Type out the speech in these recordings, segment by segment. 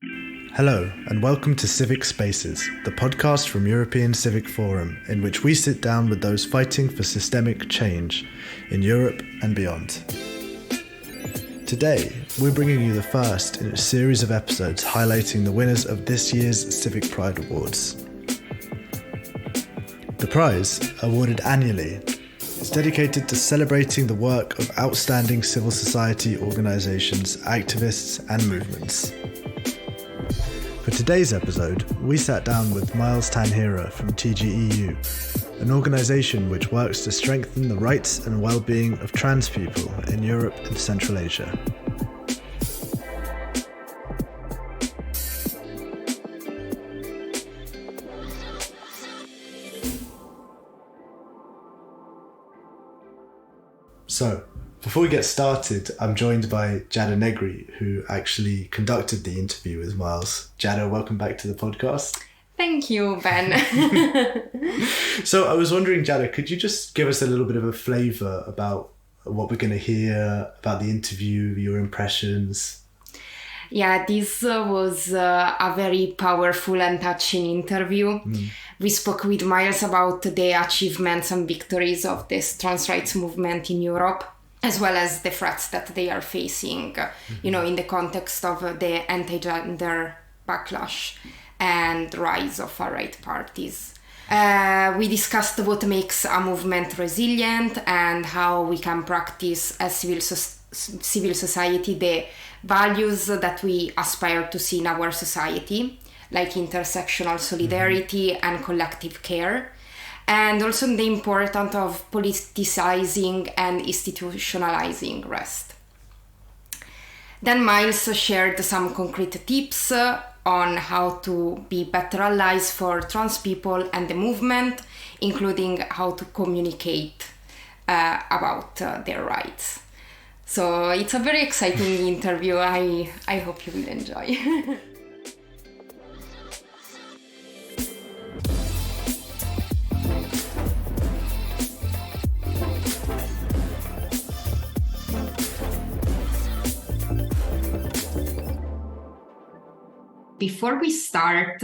Hello, and welcome to Civic Spaces, the podcast from European Civic Forum, in which we sit down with those fighting for systemic change in Europe and beyond. Today, we're bringing you the first in a series of episodes highlighting the winners of this year's Civic Pride Awards. The prize, awarded annually, is dedicated to celebrating the work of outstanding civil society organisations, activists and movements. For today's episode, we sat down with Miles Tanhira from TGEU, an organisation which works to strengthen the rights and well-being of trans people in Europe and Central Asia. So, before we get started, I'm joined by Giada Negri, who actually conducted the interview with Miles. Giada, welcome back to the podcast. Thank you, Ben. So I was wondering, Giada, could you just give us a little bit of a flavour about what we're going to hear, about the interview, your impressions? Yeah, this was a very powerful and touching interview. We spoke with Miles about the achievements and victories of this trans rights movement in Europe, as well as the threats that they are facing, in the context of the anti-gender backlash and rise of far-right parties. We discussed what makes a movement resilient and how we can practice as civil society the values that we aspire to see in our society, like intersectional solidarity and collective care. And also the importance of politicizing and institutionalizing rest. Then Miles shared some concrete tips on how to be better allies for trans people and the movement, including how to communicate about their rights. So it's a very exciting interview. I hope you will enjoy. Before we start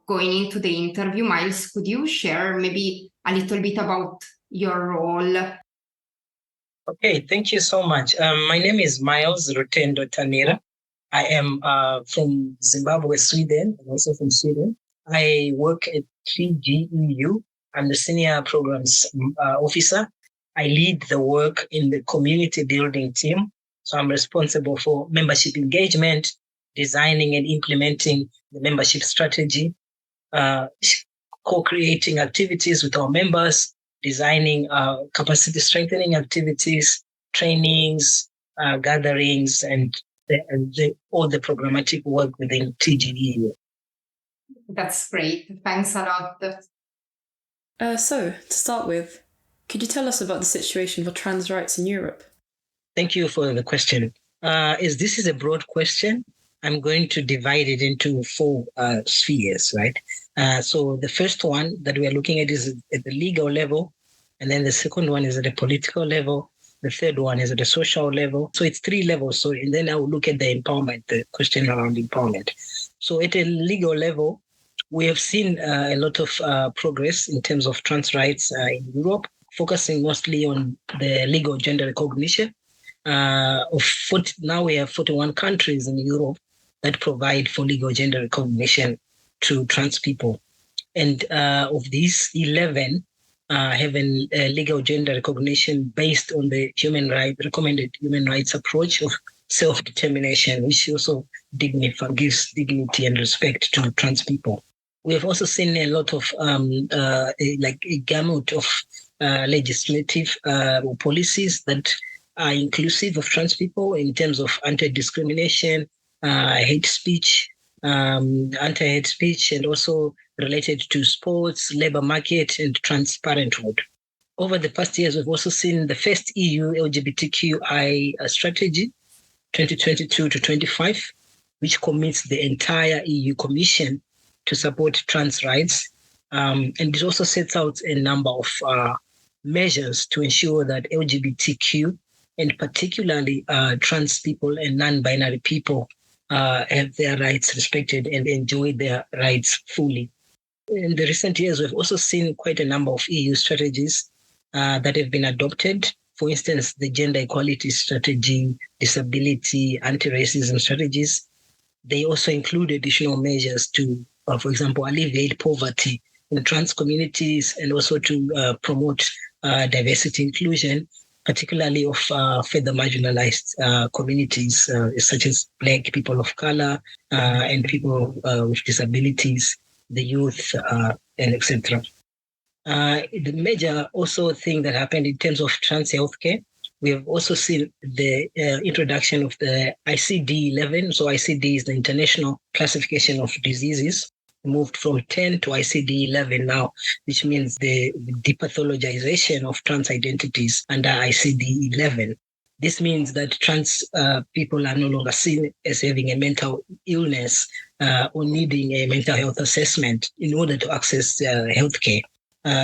going into the interview, Miles, could you share maybe a little bit about your role? Okay, thank you so much. My name is Miles Tanhira. I am from Zimbabwe, Sweden, and also from Sweden. I work at TGEU. I'm the Senior Programs Officer. I lead the work in the community building team. So I'm responsible for membership engagement, designing and implementing the membership strategy, co-creating activities with our members, designing capacity strengthening activities, trainings, gatherings, and all the programmatic work within TGEU. That's great. Thanks a lot. So, to start with, could you tell us about the situation for trans rights in Europe? Thank you for the question. As this is a broad question, I'm going to divide it into four spheres, right? So the first one that we are looking at is at the legal level, and then the second one is at the political level, the third one is at the social level. So it's three levels. So and then I will look at the empowerment, the question around empowerment. So at a legal level, we have seen a lot of progress in terms of trans rights in Europe, focusing mostly on the legal gender recognition. Now we have 41 countries in Europe that provide for legal gender recognition to trans people. And of these, 11 have a legal gender recognition based on the recommended human rights approach of self-determination, which also gives dignity and respect to trans people. We have also seen a lot of a gamut of legislative policies that are inclusive of trans people in terms of anti-discrimination, hate speech, anti-hate speech, and also related to sports, labor market, and transparenthood. Over the past years, we've also seen the first EU LGBTQI strategy, 2022 to 25, which commits the entire EU Commission to support trans rights. And it also sets out a number of measures to ensure that LGBTQ, and particularly trans people and non-binary people, have their rights respected and enjoy their rights fully. In the recent years, we've also seen quite a number of EU strategies that have been adopted. For instance, the gender equality strategy, disability, anti-racism strategies. They also include additional measures to, for example, alleviate poverty in trans communities and also to promote diversity inclusion, particularly of further marginalized communities such as Black, people of color, and people with disabilities, the youth, and etc. The major also thing that happened in terms of trans healthcare, we have also seen the introduction of the ICD-11. So ICD is the International Classification of Diseases, moved from 10 to ICD-11 now, which means the depathologization of trans identities under ICD-11. This means that trans people are no longer seen as having a mental illness or needing a mental health assessment in order to access healthcare.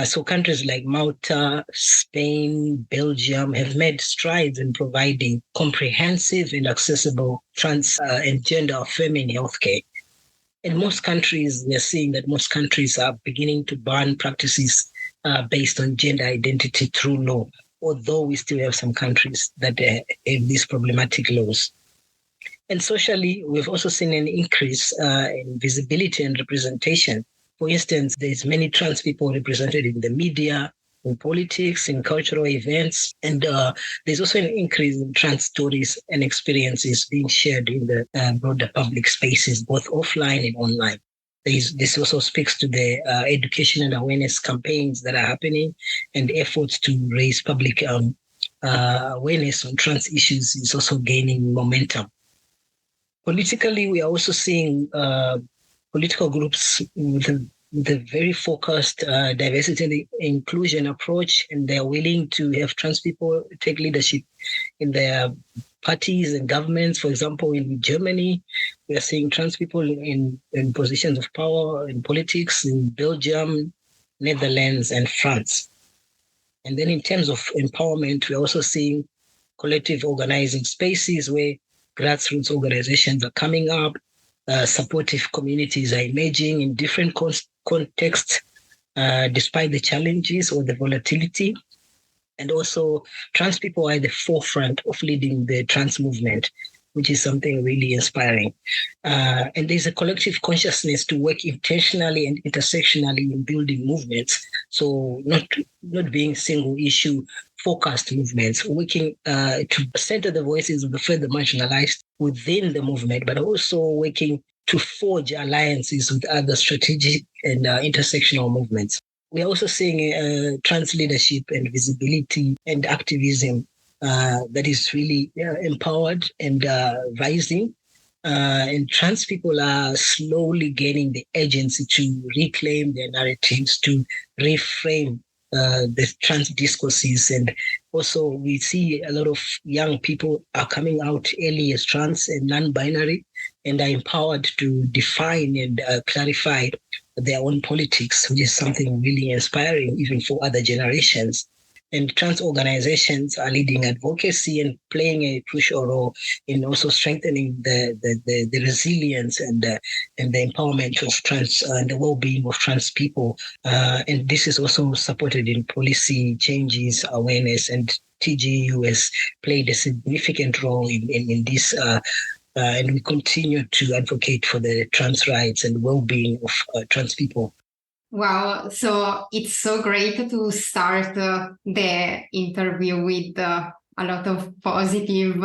So countries like Malta, Spain, Belgium have made strides in providing comprehensive and accessible trans and gender-affirming healthcare. In most countries, we're seeing that most countries are beginning to ban practices based on gender identity through law, although we still have some countries that have these problematic laws. And socially, we've also seen an increase in visibility and representation. For instance, there's many trans people represented in the media, in politics, in cultural events, and there's also an increase in trans stories and experiences being shared in the broader public spaces, both offline and online. This also speaks to the education and awareness campaigns that are happening, and efforts to raise public awareness on trans issues is also gaining momentum. Politically, we are also seeing political groups with a very focused diversity and inclusion approach, and they're willing to have trans people take leadership in their parties and governments. For example, in Germany, we are seeing trans people in positions of power in politics in Belgium, Netherlands, and France. And then in terms of empowerment, we're also seeing collective organizing spaces where grassroots organizations are coming up. Supportive communities are emerging in different contexts, despite the challenges or the volatility. And also, trans people are at the forefront of leading the trans movement, which is something really inspiring. And there's a collective consciousness to work intentionally and intersectionally in building movements. So not being single issue focused movements, working to center the voices of the further marginalized within the movement, but also working to forge alliances with other strategic and intersectional movements. We're also seeing trans leadership and visibility and activism that is really empowered and rising. And trans people are slowly gaining the agency to reclaim their narratives, to reframe the trans discourses. And also we see a lot of young people are coming out early as trans and non-binary and are empowered to define and clarify their own politics, which is something really inspiring even for other generations. And trans organizations are leading advocacy and playing a crucial role in also strengthening the resilience and the empowerment of trans and the well-being of trans people. And this is also supported in policy changes, awareness, and TGEU has played a significant role in this. And we continue to advocate for the trans rights and well-being of trans people. Wow, so it's so great to start the interview with a lot of positive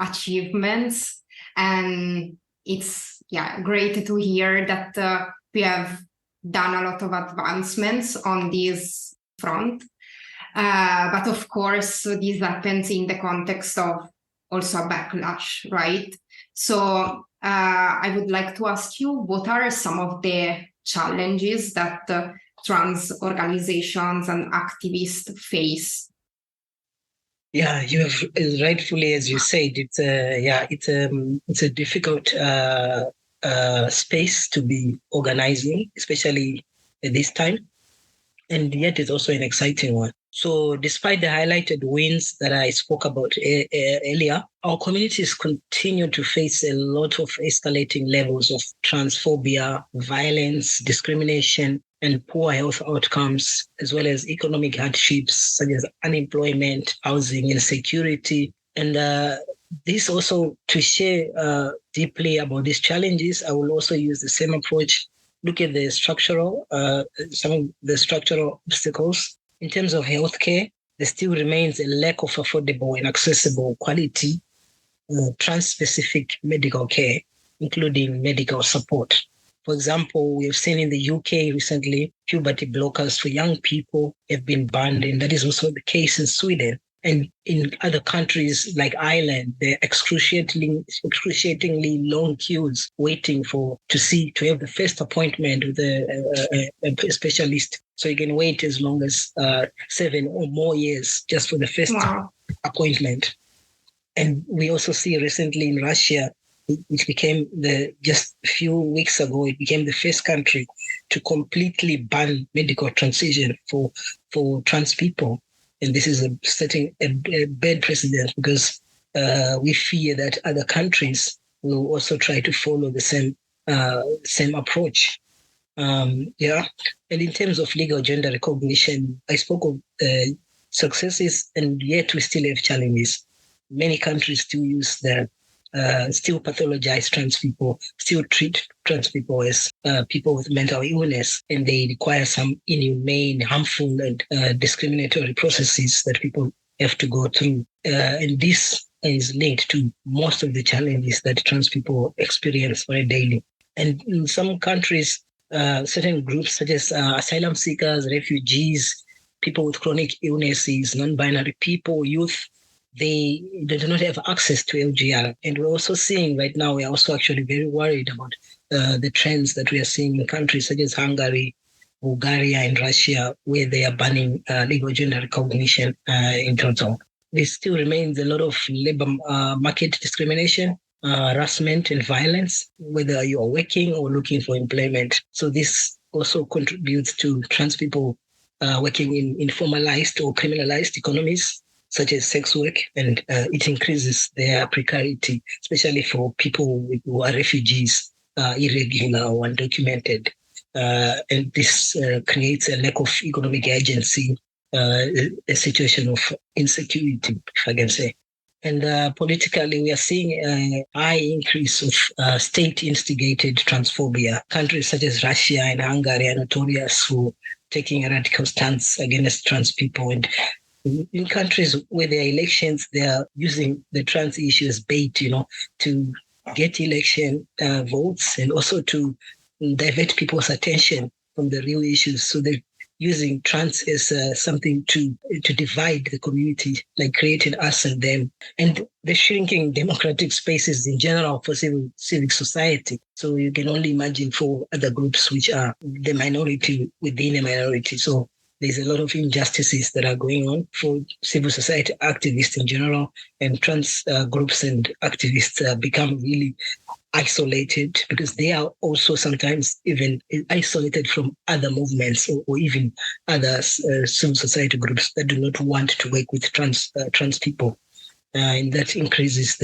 achievements. And it's great to hear that we have done a lot of advancements on this front. But of course, this happens in the context of also a backlash, right? So I would like to ask you, what are some of the challenges that trans organizations and activists face? Yeah, you have rightfully, as you said, it's a difficult space to be organizing, especially at this time, and yet it's also an exciting one. So despite the highlighted wins that I spoke about earlier, our communities continue to face a lot of escalating levels of transphobia, violence, discrimination, and poor health outcomes, as well as economic hardships such as unemployment, housing insecurity. And this also, to share deeply about these challenges, I will also use the same approach, look at the some of the structural obstacles. In terms of healthcare, there still remains a lack of affordable and accessible quality trans-specific medical care, including medical support. For example, we have seen in the UK recently, puberty blockers for young people have been banned, and that is also the case in Sweden. And in other countries like Ireland, there are excruciatingly long queues waiting to have the first appointment with a specialist. So you can wait as long as 7 or more years just for the first appointment. And we also see recently in Russia, which became just a few weeks ago, it became the first country to completely ban medical transition for trans people. And this is setting a bad precedent because we fear that other countries will also try to follow the same approach. And in terms of legal gender recognition, I spoke of successes, and yet we still have challenges. Many countries still still pathologize trans people, still treat trans people as people with mental illness, and they require some inhumane, harmful, and discriminatory processes that people have to go through. And this is linked to most of the challenges that trans people experience very daily. And in some countries, certain groups such as asylum seekers, refugees, people with chronic illnesses, non-binary people, youth, they do not have access to LGR. And we're also seeing right now, we're also actually very worried about the trends that we are seeing in countries such as Hungary, Bulgaria, and Russia, where they are banning legal gender recognition in total. There still remains a lot of labor market discrimination, harassment, and violence, whether you are working or looking for employment. So this also contributes to trans people working in informalized or criminalized economies, such as sex work, and it increases their precarity, especially for people who are refugees, irregular or undocumented. And this creates a lack of economic agency, a situation of insecurity, if I can say. And politically, we are seeing a high increase of state-instigated transphobia. Countries such as Russia and Hungary are notorious for taking a radical stance against trans people. And in countries where there are elections, they are using the trans issue as bait, to get election votes and also to divert people's attention from the real issues. So they're using trans as something to divide the community, like creating us and them. And the shrinking democratic spaces in general for civic society. So you can only imagine for other groups which are the minority within a minority. So there's a lot of injustices that are going on for civil society activists in general, and trans groups and activists become really isolated because they are also sometimes even isolated from other movements or even other civil society groups that do not want to work with trans people. And that increases,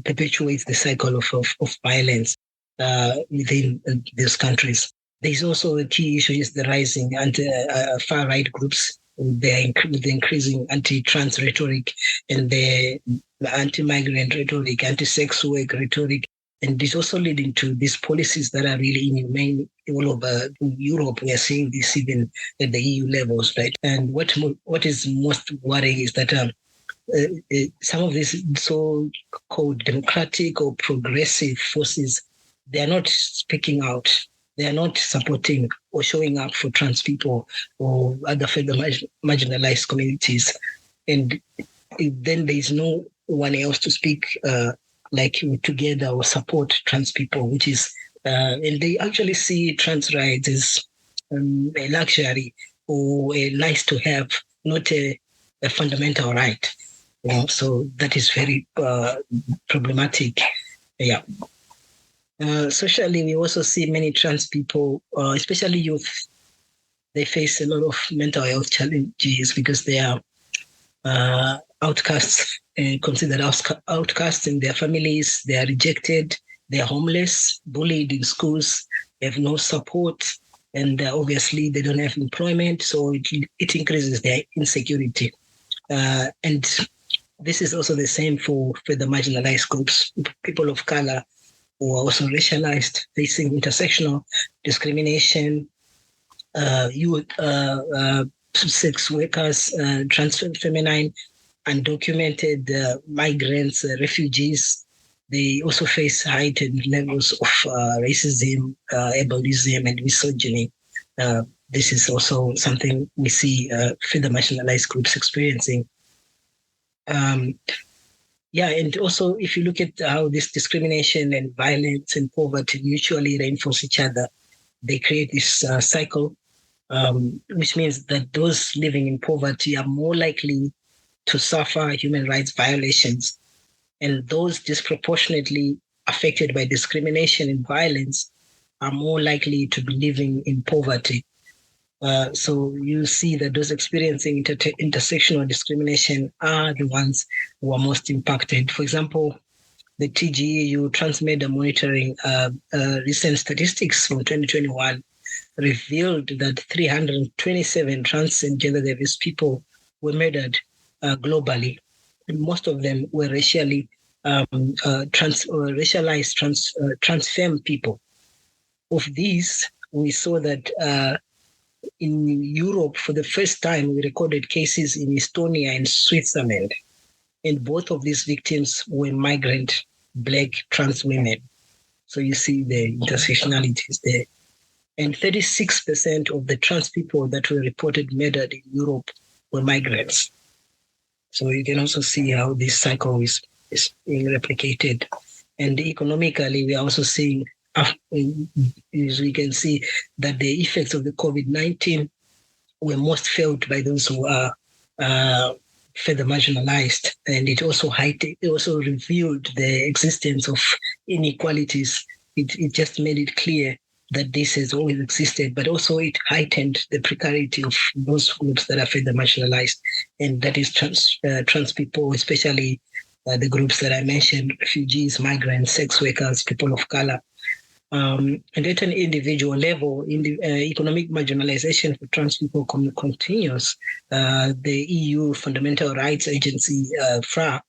perpetuates the cycle of violence within these countries. There's also a key issue is the rising far-right groups, the increasing anti-trans rhetoric and the anti-migrant rhetoric, anti-sex work rhetoric. And this also leading to these policies that are really inhumane all over Europe. We are seeing this even at the EU levels, right? And what is most worrying is that some of these so-called democratic or progressive forces, they are not speaking out. They are not supporting or showing up for trans people or other further marginalized communities. And then there is no one else to speak together or support trans people, which is, and they actually see trans rights as a luxury or a nice to have, not a fundamental right. So that is very problematic. Yeah. Socially, we also see many trans people, especially youth. they face a lot of mental health challenges because they are outcasts, considered outcasts in their families. They are rejected. They are homeless, bullied in schools, they have no support, and obviously they don't have employment, so it increases their insecurity. And this is also the same for the marginalized groups, people of color who are also racialized, facing intersectional discrimination, youth, sex workers, trans feminine, undocumented migrants, refugees. They also face heightened levels of racism, ableism, and misogyny. This is also something we see further marginalized groups experiencing. And also if you look at how this discrimination and violence and poverty mutually reinforce each other, they create this cycle, which means that those living in poverty are more likely to suffer human rights violations. And those disproportionately affected by discrimination and violence are more likely to be living in poverty. So you see that those experiencing intersectional discrimination are the ones who are most impacted. For example, the TGEU Transgender Monitoring recent statistics from 2021 revealed that 327 trans and gender diverse people were murdered globally. And most of them were racialized trans femme people. Of these, we saw that in Europe, for the first time, we recorded cases in Estonia and Switzerland. And both of these victims were migrant Black trans women. So you see the intersectionalities there. And 36% of the trans people that were reported murdered in Europe were migrants. So you can also see how this cycle is being replicated. And economically, we are also seeing, as we can see, that the effects of the COVID-19 were most felt by those who are further marginalized. And it also revealed the existence of inequalities. It just made it clear that this has always existed, but also it heightened the precarity of those groups that are further marginalized, and that is trans people, especially the groups that I mentioned: refugees, migrants, sex workers, people of color. And at an individual level, economic marginalization for trans people continues. The EU Fundamental Rights Agency, FRA,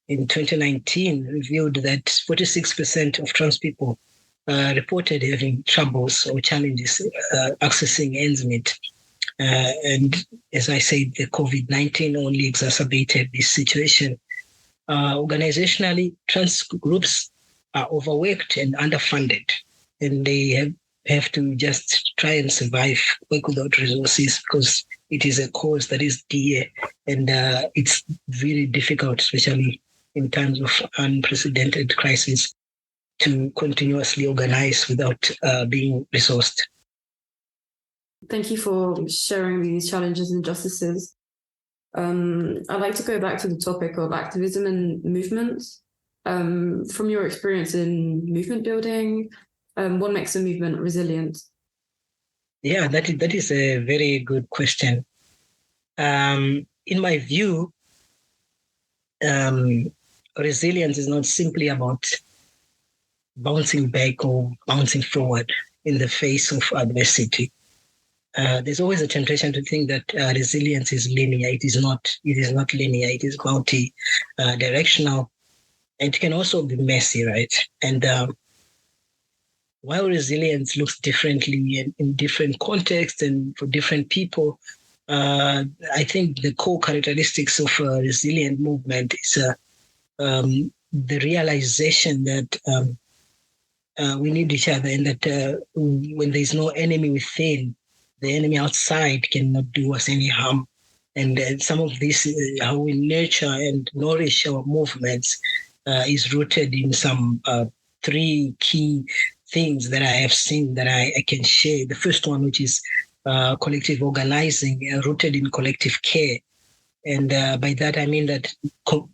in 2019 revealed that 46% of trans people reported having troubles or challenges accessing ends meet. And as I said, the COVID-19 only exacerbated this situation. Organizationally, trans groups are overworked and underfunded, and they have to just try and survive, work without resources, because it is a cause that is dear, and it's very difficult, especially in times of unprecedented crisis, to continuously organize without being resourced. Thank you for sharing these challenges and injustices. I'd like to go back to the topic of activism and movements. From your experience in movement building, what makes a movement resilient? Yeah, that is a very good question. In my view, resilience is not simply about bouncing back or bouncing forward in the face of adversity. There's always a temptation to think that resilience is linear. It is not linear. It is multi-directional. And it can also be messy, right? And while resilience looks differently in different contexts and for different people, I think the core characteristics of a resilient movement is the realization that we need each other, and that when there's no enemy within, the enemy outside cannot do us any harm. And some of this, how we nurture and nourish our movements, is rooted in some three key things that I have seen that I can share. The first one, which is collective organizing, rooted in collective care. And by that, I mean that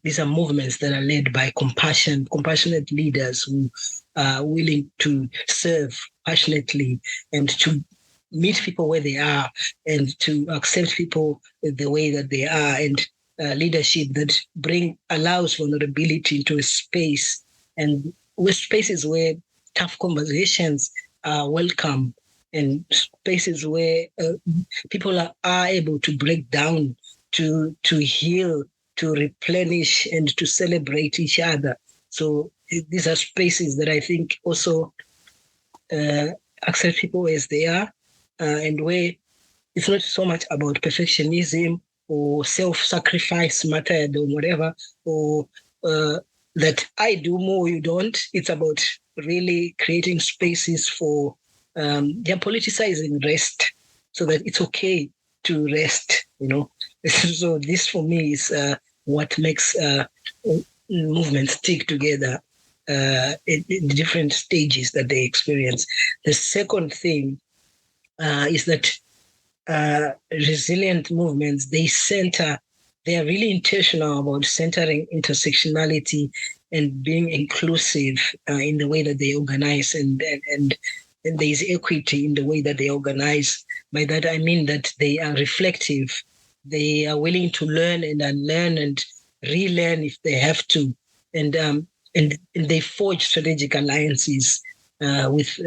these are movements that are led by compassionate leaders who are willing to serve passionately and to meet people where they are and to accept people the way that they are, and leadership that allows vulnerability into a space, and with spaces where tough conversations are welcome, and spaces where people are able to break down, to heal, to replenish, and to celebrate each other. So these are spaces that I think also accept people as they are, and where it's not so much about perfectionism or self-sacrifice method or whatever, or that I do more, you don't. It's about really creating spaces for politicizing rest, so that it's okay to rest, So this for me is what makes movements stick together in different stages that they experience. The second thing is that resilient movements, they are really intentional about centering intersectionality and being inclusive in the way that they organize, and there is equity in the way that they organize. By that, I mean that they are reflective. They are willing to learn and unlearn and relearn if they have to. And they forge strategic alliances with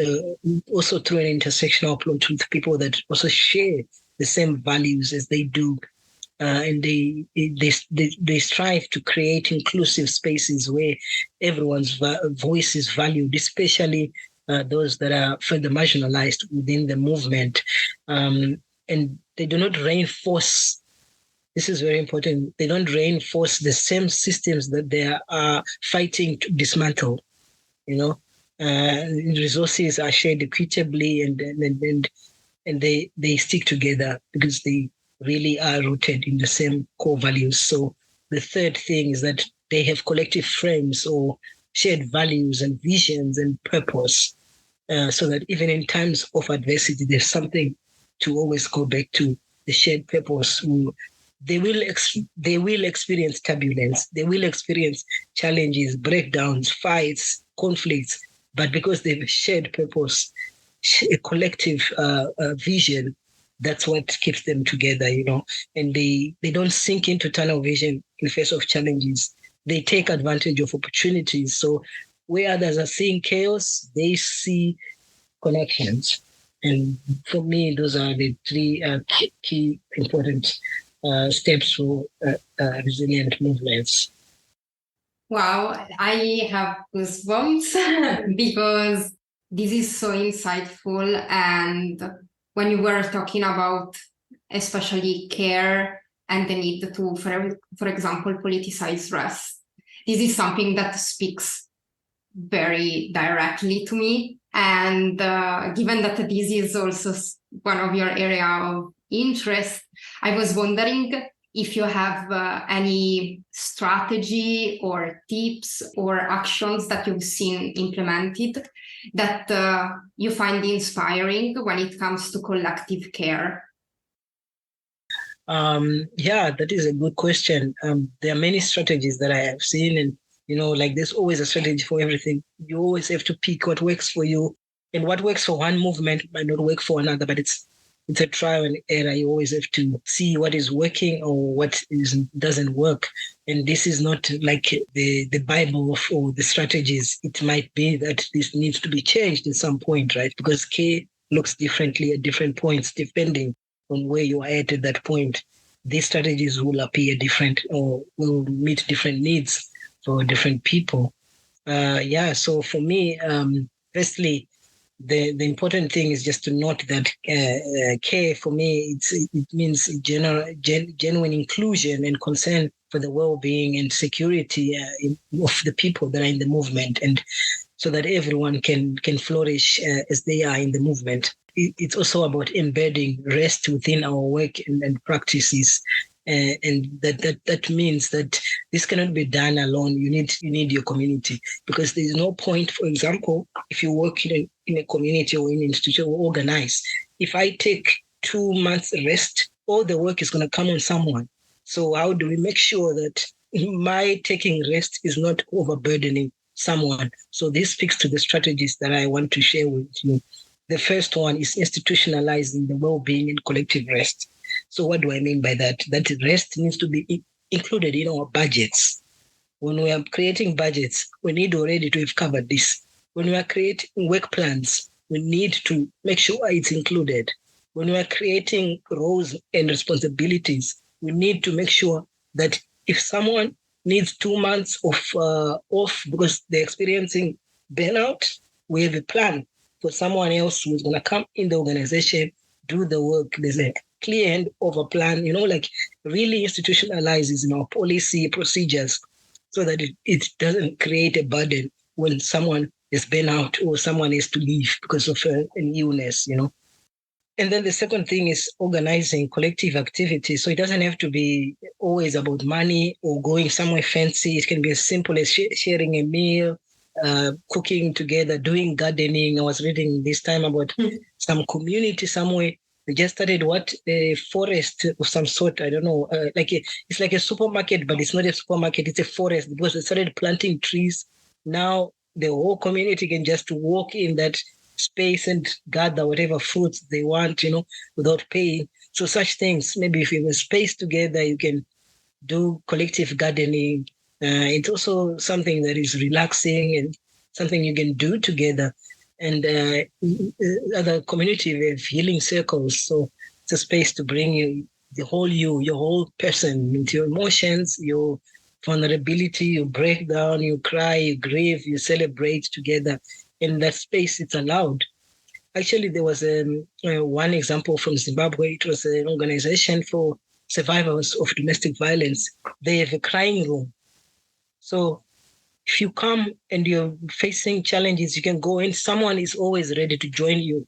also through an intersectional approach with people that also share the same values as they do. And they strive to create inclusive spaces where everyone's voice is valued, especially those that are further marginalized within the movement. And they do not reinforce, this is very important, they don't reinforce the same systems that they are fighting to dismantle. Resources are shared equitably, and they stick together because they really are rooted in the same core values. So the third thing is that they have collective frames or shared values and visions and purpose, so that even in times of adversity, there's something to always go back to, the shared purpose. They will experience turbulence. They will experience challenges, breakdowns, fights, conflicts, but because they have a shared purpose, a collective vision, that's what keeps them together, and they don't sink into tunnel vision in face of challenges. They take advantage of opportunities. So where others are seeing chaos, they see connections. And for me, those are the three key important steps for resilient movements. Wow, I have goosebumps because this is so insightful. And when you were talking about especially care and the need to, for example, politicize rest, this is something that speaks very directly to me. And given that this is also one of your area of interest, I was wondering if you have any strategy or tips or actions that you've seen implemented that you find inspiring when it comes to collective care. That is a good question. There are many strategies that I have seen, and like there's always a strategy for everything. You always have to pick what works for you, and what works for one movement might not work for another, but it's a trial and error. You always have to see what is working or what doesn't work. And this is not like the Bible or the strategies. It might be that this needs to be changed at some point, right? Because care looks differently at different points, depending on where you are at that point. These strategies will appear different or will meet different needs for different people. So for me, firstly, the important thing is just to note that care for me, it means genuine inclusion and concern for the well-being and security of the people that are in the movement, and so that everyone can flourish as they are in the movement. It's also about embedding rest within our work and practices. And that means that this cannot be done alone. You need your community, because there is no point, for example, if you work in a community or in an institution or organize, if I take 2 months rest, all the work is going to come on someone. So how do we make sure that my taking rest is not overburdening someone? So this speaks to the strategies that I want to share with you. The first one is institutionalizing the well-being and collective rest. So what do I mean by that? That rest needs to be included in our budgets. When we are creating budgets, we need already to have covered this. When we are creating work plans, we need to make sure it's included. When we are creating roles and responsibilities, we need to make sure that if someone needs 2 months of off because they're experiencing burnout, we have a plan for someone else who's going to come in the organization, do the work. There's a clear handover plan, like really institutionalizes policy procedures so that it doesn't create a burden when someone is burnout or someone has to leave because of an illness, And then the second thing is organizing collective activities. So it doesn't have to be always about money or going somewhere fancy. It can be as simple as sharing a meal, cooking together, doing gardening. I was reading this time about some community somewhere. They just started a forest of some sort. I don't know. It's like a supermarket, but it's not a supermarket. It's a forest because they started planting trees. Now the whole community can just walk in that space and gather whatever fruits they want, without paying. So such things, maybe if you have a space together, you can do collective gardening. It's also something that is relaxing and something you can do together. And other community, we have healing circles. So it's a space to bring you, the whole you, your whole person, into your emotions, your vulnerability, you break down, you cry, you grieve, you celebrate together. In that space, it's allowed. Actually, there was one example from Zimbabwe. It was an organization for survivors of domestic violence. They have a crying room. So if you come and you're facing challenges, you can go in. Someone is always ready to join you.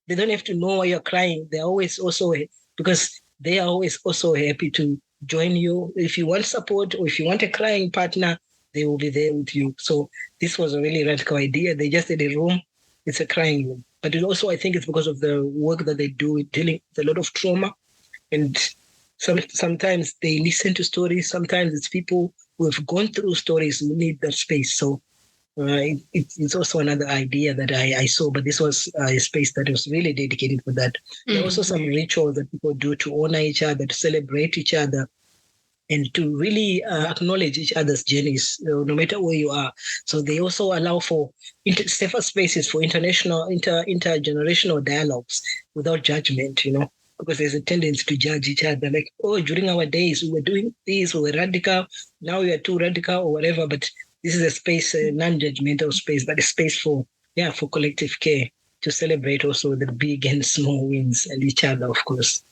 They don't have to know why you're crying. They're always also, because they are always also happy to join you. If you want support or if you want a crying partner, they will be there with you. So this was a really radical idea. They just had a room. It's a crying room. But it also, I think it's because of the work that they do dealing with a lot of trauma. And sometimes they listen to stories. Sometimes it's people who have gone through stories who need that space. So it's also another idea that I saw, but this was a space that was really dedicated for that. There are also some rituals that people do to honor each other, to celebrate each other, and to really acknowledge each other's journeys, no matter where you are. So they also allow for safer spaces for intergenerational dialogues without judgment, because there's a tendency to judge each other. Like, during our days, we were doing this, we were radical, now we are too radical or whatever. But this is a space, a non-judgmental space, but a space for collective care, to celebrate also the big and small wins and each other, of course.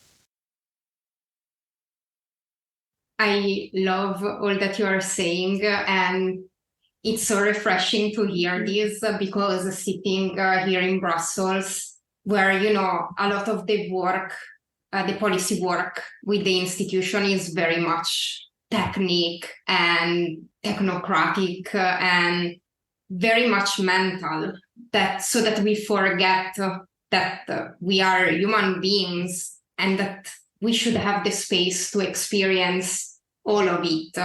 I love all that you are saying, and it's so refreshing to hear this, because sitting here in Brussels, where, a lot of the work, the policy work with the institution is very much technique and technocratic and very much mental, so that we forget that we are human beings and that we should have the space to experience all of it,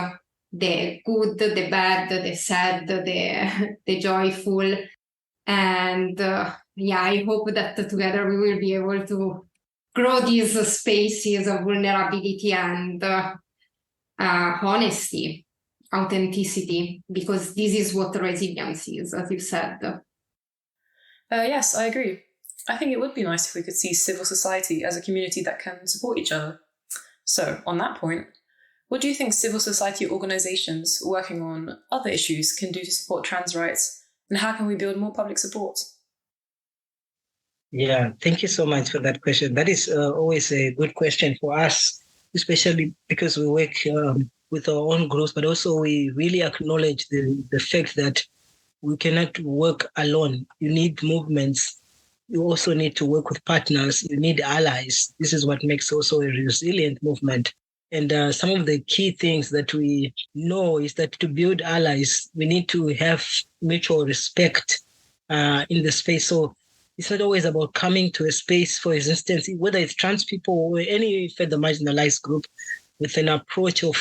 the good, the bad, the sad, the joyful. And I hope that together we will be able to grow these spaces of vulnerability and honesty, authenticity, because this is what resilience is, as you said. Yes, I agree. I think it would be nice if we could see civil society as a community that can support each other. So, on that point, what do you think civil society organisations working on other issues can do to support trans rights, and how can we build more public support? Yeah, thank you so much for that question. That is always a good question for us, especially because we work with our own groups, but also we really acknowledge the fact that we cannot work alone. You need movements. You also need to work with partners. You need allies. This is what makes also a resilient movement. And some of the key things that we know is that to build allies, we need to have mutual respect in the space. So it's not always about coming to a space, for instance, whether it's trans people or any further marginalized group, with an approach of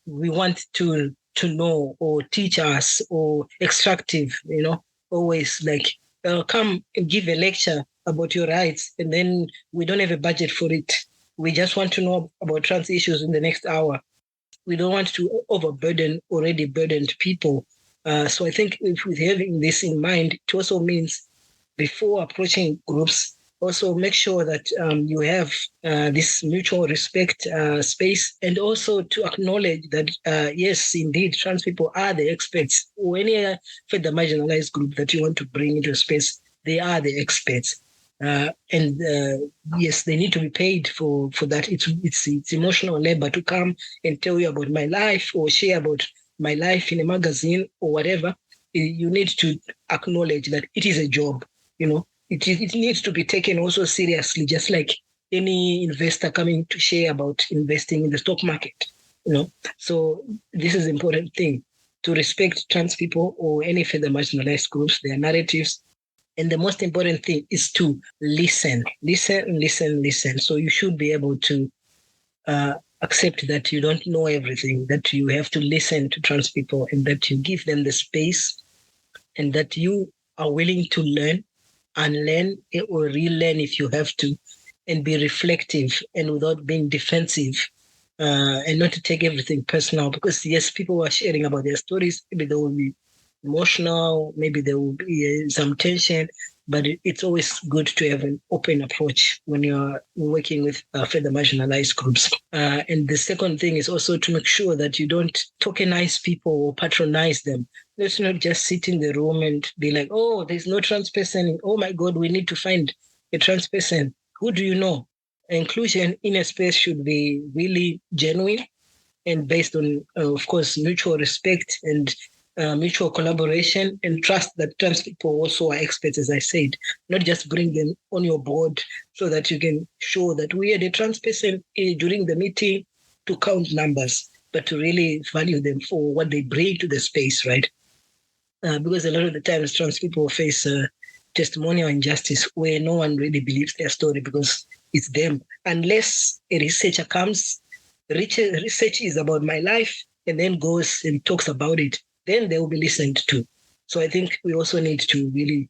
we want to know or teach us or extractive, always like come give a lecture about your rights, and then we don't have a budget for it. We just want to know about trans issues in the next hour. We don't want to overburden already burdened people. So I think if with having this in mind, it also means before approaching groups, also make sure that you have this mutual respect space, and also to acknowledge that, yes, indeed, trans people are the experts. Or any further marginalized group that you want to bring into a space, they are the experts. And yes, they need to be paid for that. It's emotional labor to come and tell you about my life or share about my life in a magazine or whatever. You need to acknowledge that it is a job, It needs to be taken also seriously, just like any investor coming to share about investing in the stock market, So this is an important thing, to respect trans people or any further marginalized groups, their narratives. And the most important thing is to listen. So you should be able to accept that you don't know everything, that you have to listen to trans people, and that you give them the space, and that you are willing to learn, unlearn or relearn if you have to, and be reflective and without being defensive, and not to take everything personal. Because yes, people are sharing about their stories. Maybe they will be emotional, maybe there will be some tension, but it's always good to have an open approach when you're working with further marginalized groups. And the second thing is also to make sure that you don't tokenize people or patronize them. Let's not just sit in the room and be like, oh, there's no trans person. Oh my God, we need to find a trans person. Who do you know? Inclusion in a space should be really genuine and based on, of course, mutual respect and mutual collaboration and trust that trans people also are experts, as I said. Not just bring them on your board so that you can show that we had a trans person during the meeting to count numbers, but to really value them for what they bring to the space, right? Because a lot of the times trans people face testimonial injustice where no one really believes their story because it's them. Unless a researcher comes, research is about my life, and then goes and talks about it, then they will be listened to. So I think we also need to really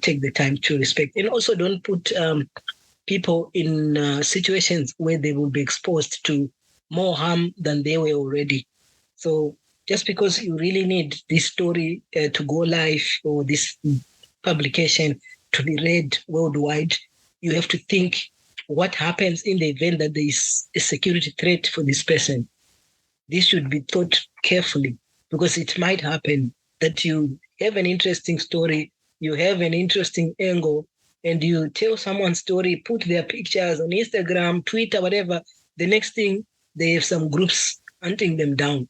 take the time to respect, and also don't put people in situations where they will be exposed to more harm than they were already. So just because you really need this story to go live or this publication to be read worldwide, you have to think what happens in the event that there is a security threat for this person. This should be thought carefully, because it might happen that you have an interesting story, you have an interesting angle, and you tell someone's story, put their pictures on Instagram, Twitter, whatever. The next thing, they have some groups hunting them down.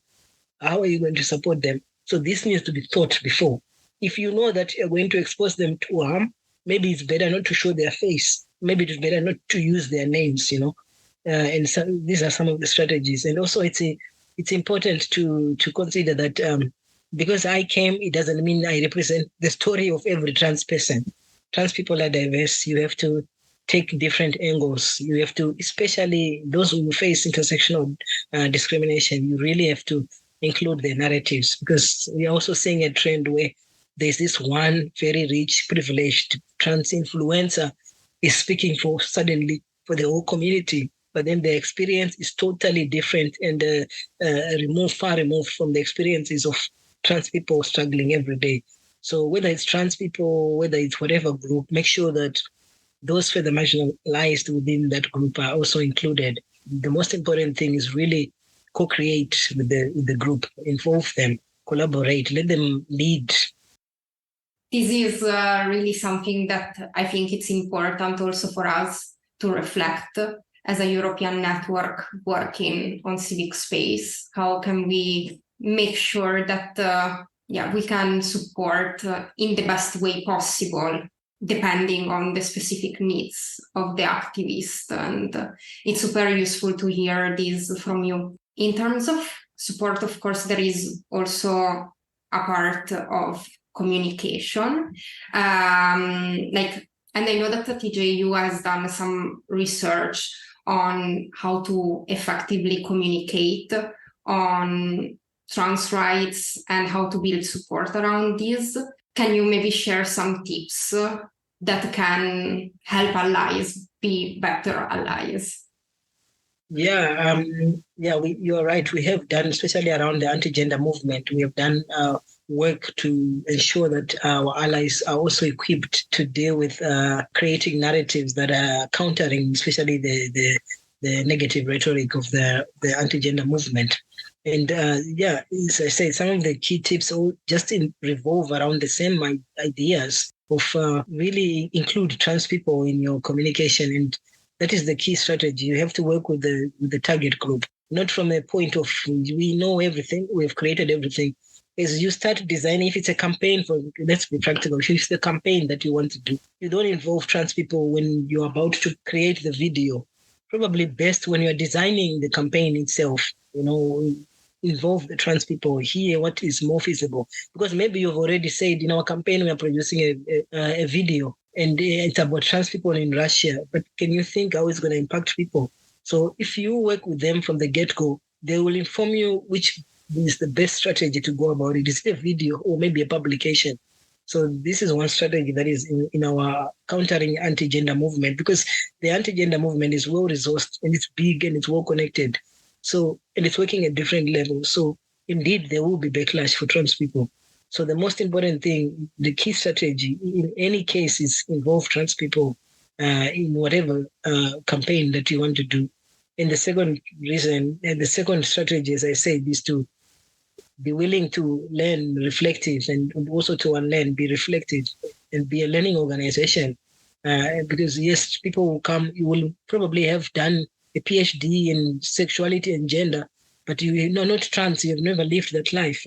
How are you going to support them? So this needs to be thought before. If you know that you're going to expose them to harm, maybe it's better not to show their face. Maybe it's better not to use their names, and so these are some of the strategies. And also it's important to consider that because I came, it doesn't mean I represent the story of every trans person. Trans people are diverse. You have to take different angles. You have to, especially those who face intersectional discrimination, you really have to include their narratives, because we are also seeing a trend where there's this one very rich, privileged trans influencer is speaking suddenly for the whole community, but then the experience is totally different and far removed from the experiences of trans people struggling every day. So whether it's trans people, whether it's whatever group, make sure that those further marginalized within that group are also included. The most important thing is really co-create with the group, involve them, collaborate, let them lead. This is really something that I think it's important also for us to reflect as a European network working on civic space. How can we make sure that we can support in the best way possible, depending on the specific needs of the activist? And it's super useful to hear this from you. In terms of support, of course, there is also a part of communication. And I know that the TGEU has done some research on how to effectively communicate on trans rights and how to build support around this. Can you maybe share some tips that can help allies be better allies? You're right. We have done, especially around the anti-gender movement, we have done work to ensure that our allies are also equipped to deal with creating narratives that are countering, especially the negative rhetoric of the anti-gender movement. And as I said, some of the key tips all just revolve around the same ideas of really include trans people in your communication, and that is the key strategy. You have to work with the target group, not from a point of we know everything, we've created everything. As you start designing, if it's a campaign let's be practical, if it's the campaign that you want to do, you don't involve trans people when you're about to create the video. Probably best when you're designing the campaign itself, involve the trans people, hear what is more feasible. Because maybe you've already said in our campaign we are producing a video and it's about trans people in Russia, but can you think how it's going to impact people? So if you work with them from the get-go, they will inform you which is the best strategy to go about it. Is it a video or maybe a publication? So this is one strategy that is in our countering anti-gender movement, because the anti-gender movement is well-resourced and it's big and it's well-connected. So, and it's working at different levels. So indeed, there will be backlash for trans people. So the most important thing, the key strategy in any case is involve trans people in whatever campaign that you want to do. And the second reason, and the second strategy, as I said, is to be willing to learn reflective and also to unlearn, be reflective and be a learning organization. Because yes, people will come, you will probably have done a PhD in sexuality and gender, but you know, not trans, you've never lived that life,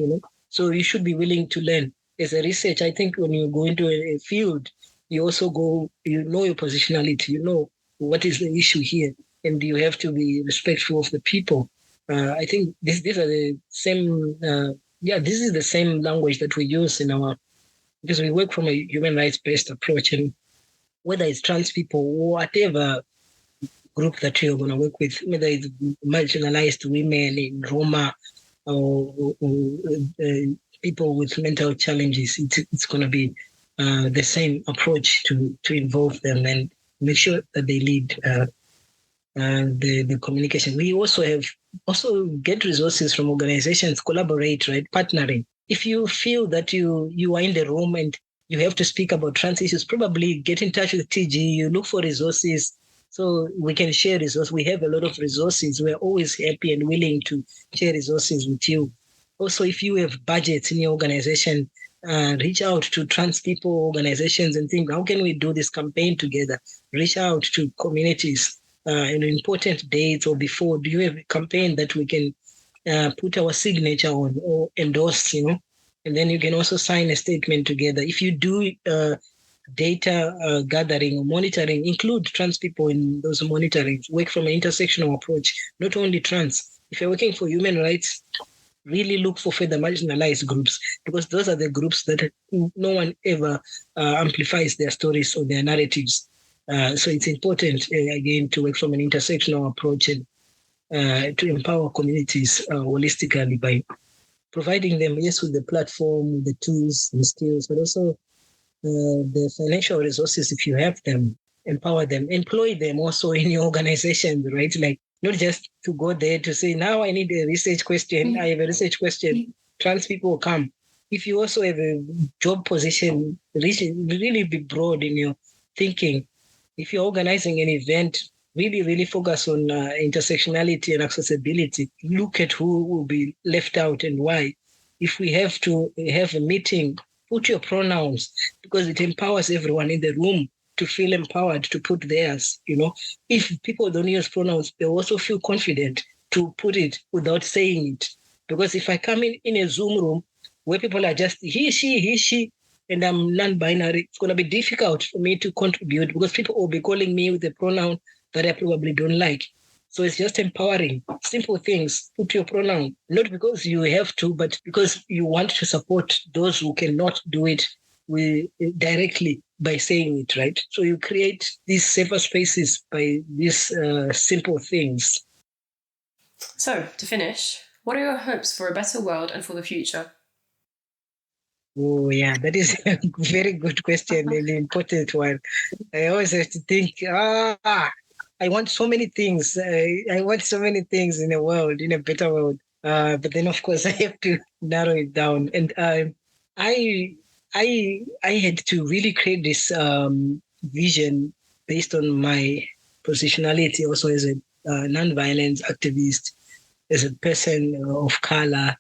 So you should be willing to learn. As a research, I think when you go into a field, you also you know your positionality, you know what is the issue here, and you have to be respectful of the people. I think these are the same, this is the same language that we use because we work from a human rights-based approach, and whether it's trans people or whatever group that you're going to work with, whether it's marginalized women in Roma or people with mental challenges, it's going to be the same approach to involve them and make sure that they lead the communication. We also get resources from organizations, collaborate, right, partnering. If you feel that you are in the room and you have to speak about trans issues, probably get in touch with TGEU, look for resources so we can share resources. We have a lot of resources. We're always happy and willing to share resources with you. Also, if you have budgets in your organization, reach out to trans people organizations and think, how can we do this campaign together? Reach out to communities in important dates or before. Do you have a campaign that we can put our signature on or endorse, And then you can also sign a statement together. If you do data gathering or monitoring, include trans people in those monitoring. Work from an intersectional approach, not only trans. If you're working for human rights, really look for further marginalized groups, because those are the groups that no one ever amplifies their stories or their narratives. So it's important, again, to work from an intersectional approach and to empower communities holistically by providing them, yes, with the platform, the tools and skills, but also the financial resources, if you have them, empower them, employ them also in your organization, right? Like, not just to go there to say, now I need a research question, I have a research question, trans people come. If you also have a job position, really be broad in your thinking. If you're organizing an event, really focus on intersectionality and accessibility. Look at who will be left out and why. If we have to have a meeting, put your pronouns, because it empowers everyone in the room to feel empowered to put theirs, If people don't use pronouns, they also feel confident to put it without saying it. Because if I come in a Zoom room where people are just he, she, and I'm non-binary, it's going to be difficult for me to contribute because people will be calling me with a pronoun that I probably don't like. So it's just empowering. Simple things. Put your pronoun, not because you have to, but because you want to support those who cannot do it directly by saying it, right? So you create these safer spaces by these simple things. So, to finish, what are your hopes for a better world and for the future? Oh, yeah, that is a very good question and an important one. I always have to think, I want so many things. I want so many things in a world, in a better world. But then, of course, I have to narrow it down. And I had to really create this vision based on my positionality, also as a non-violence activist, as a person of color,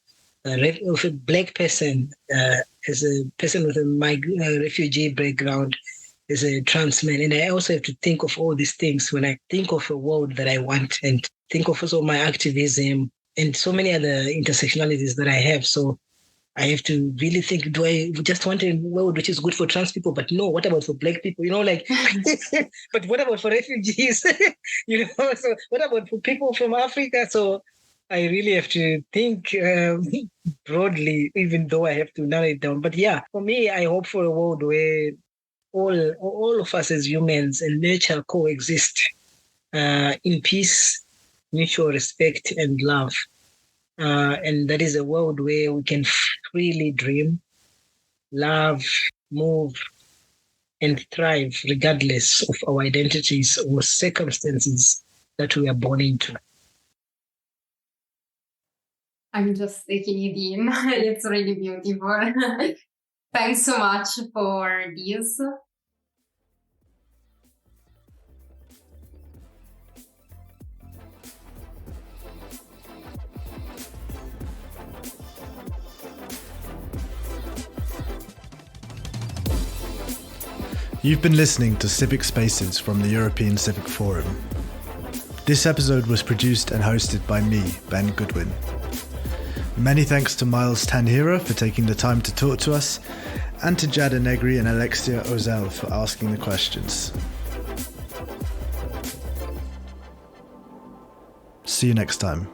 of a black person, as a person with a refugee background, as a trans man. And I also have to think of all these things when I think of a world that I want, and think of also my activism and so many other intersectionalities that I have. So I have to really think, do I just want a world which is good for trans people? But no, what about for black people? But what about for refugees? So what about for people from Africa? So I really have to think broadly, even though I have to narrow it down. But yeah, for me, I hope for a world where all of us as humans and nature coexist in peace, mutual respect, and love. And that is a world where we can freely dream, love, move, and thrive regardless of our identities or circumstances that we are born into. I'm just taking it in. It's really beautiful. Thanks so much for this. You've been listening to Civic Spaces from the European Civic Forum. This episode was produced and hosted by me, Ben Goodwin. Many thanks to Miles Tanhira for taking the time to talk to us, and to Giada, Negri and Alexia Ozeel for asking the questions. See you next time.